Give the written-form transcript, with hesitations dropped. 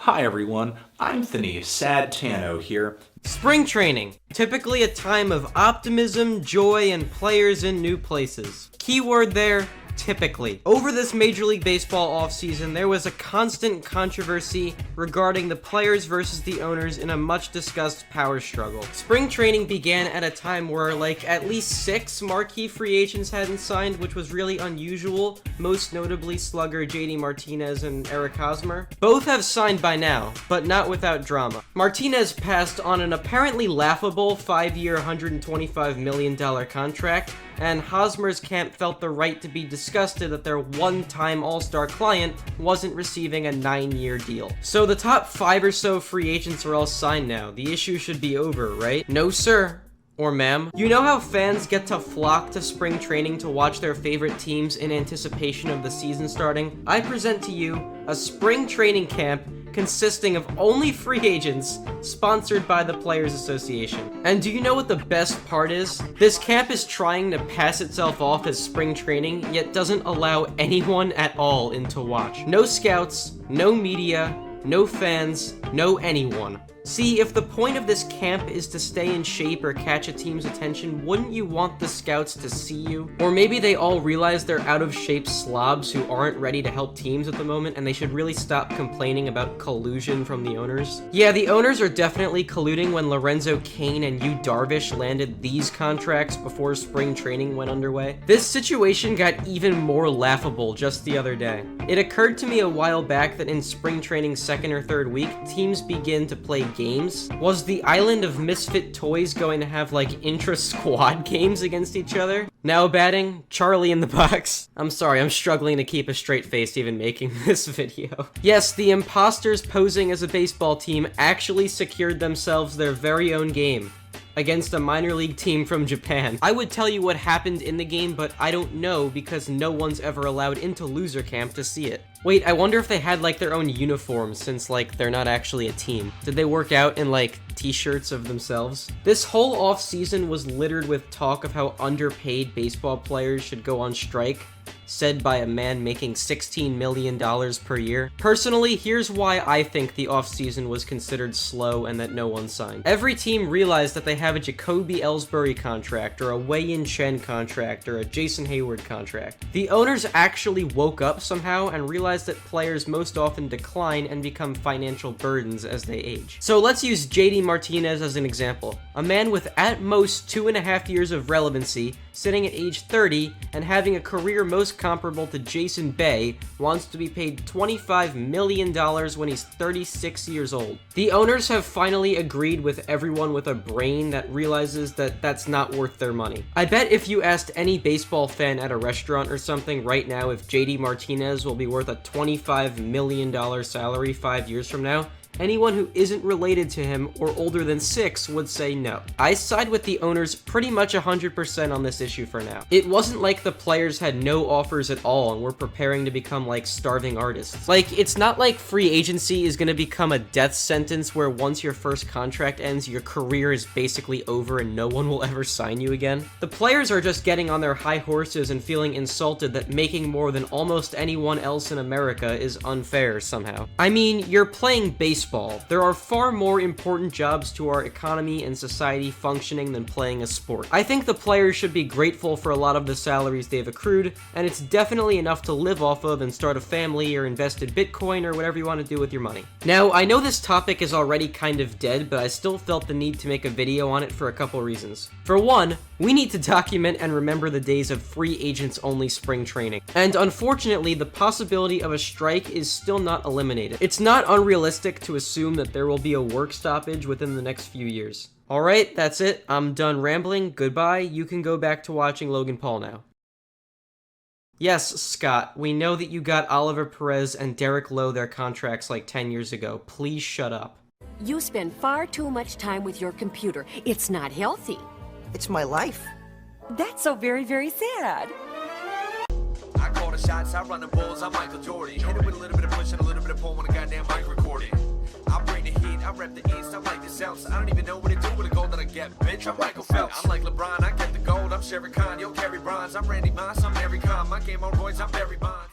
Hi everyone, Anthony Sadtano here. Spring training, typically a time of optimism, joy, and players in new places. Keyword there, typically. Over this Major League Baseball offseason, there was a constant controversy regarding the players versus the owners in a much discussed power struggle. Spring training began at a time where at least 6 marquee free agents hadn't signed, which was really unusual, most notably slugger JD Martinez and Eric Hosmer. Both have signed by now, but not without drama. Martinez passed on an apparently laughable 5-year, $125 million contract, and Hosmer's camp felt the right to be disgusted that their one-time All-Star client wasn't receiving a 9-year deal. So the top 5 or so free agents are all signed now. The issue should be over, right? No, sir. Or ma'am. You know how fans get to flock to spring training to watch their favorite teams in anticipation of the season starting? I present to you a spring training camp consisting of only free agents, sponsored by the Players Association. And do you know what the best part is? This camp is trying to pass itself off as spring training, yet doesn't allow anyone at all in to watch. No scouts, no media, no fans, no anyone. See, if the point of this camp is to stay in shape or catch a team's attention, wouldn't you want the scouts to see you? Or maybe they all realize they're out-of-shape slobs who aren't ready to help teams at the moment, and they should really stop complaining about collusion from the owners? Yeah, the owners are definitely colluding when Lorenzo Cain and Yu Darvish landed these contracts before spring training went underway. This situation got even more laughable just the other day. It occurred to me a while back that in spring training's second or third week, teams begin to play games. Was the Island of Misfit Toys going to have intra-squad games against each other? Now batting, Charlie in the box. I'm sorry, I'm struggling to keep a straight face even making this video. Yes, the imposters posing as a baseball team actually secured themselves their very own game against a minor league team from Japan. I would tell you what happened in the game, but I don't know because no one's ever allowed into loser camp to see it. Wait, I wonder if they had their own uniforms since they're not actually a team. Did they work out in t-shirts of themselves? This whole off-season was littered with talk of how underpaid baseball players should go on strike, said by a man making $16 million per year. Personally, here's why I think the offseason was considered slow and that no one signed. Every team realized that they have a Jacoby Ellsbury contract, or a Wei-Yin Chen contract, or a Jason Hayward contract. The owners actually woke up somehow and realized that players most often decline and become financial burdens as they age. So let's use JD Martinez as an example. A man with at most 2.5 years of relevancy, sitting at age 30, and having a career most comparable to Jason Bay, wants to be paid $25 million when he's 36 years old. The owners have finally agreed with everyone with a brain that realizes that that's not worth their money. I bet if you asked any baseball fan at a restaurant or something right now if JD Martinez will be worth a $25 million salary 5 years from now, anyone who isn't related to him or older than 6 would say no. I side with the owners pretty much 100% on this issue for now. It wasn't like the players had no offers at all and were preparing to become starving artists. It's not like free agency is gonna become a death sentence where once your first contract ends, your career is basically over and no one will ever sign you again. The players are just getting on their high horses and feeling insulted that making more than almost anyone else in America is unfair somehow. I mean, you're playing baseball. There are far more important jobs to our economy and society functioning than playing a sport. I think the players should be grateful for a lot of the salaries they've accrued, and it's definitely enough to live off of and start a family or invest in Bitcoin or whatever you want to do with your money. Now, I know this topic is already kind of dead, but I still felt the need to make a video on it for a couple reasons. For one, we need to document and remember the days of free agents only spring training. And unfortunately, the possibility of a strike is still not eliminated. It's not unrealistic to assume that there will be a work stoppage within the next few years. Alright, that's it. I'm done rambling. Goodbye. You can go back to watching Logan Paul now. Yes, Scott, we know that you got Oliver Perez and Derek Lowe their contracts 10 years ago. Please shut up. You spend far too much time with your computer. It's not healthy. It's my life. That's so very, very sad. I call the shots, I run the bulls, I'm Michael Jordan. Hit it with a little bit of push and a little bit of pull when a goddamn mic recording. I bring the heat, I rep the east, I like the south, so I don't even know what to do with the gold that I get. Bitch, I'm Michael Phelps. I'm like LeBron, I get the gold, I'm Sherry Khan, yo carry bronze. I'm Randy Moss, I'm Mary Khan, my game on Royce, I'm Barry Bonds.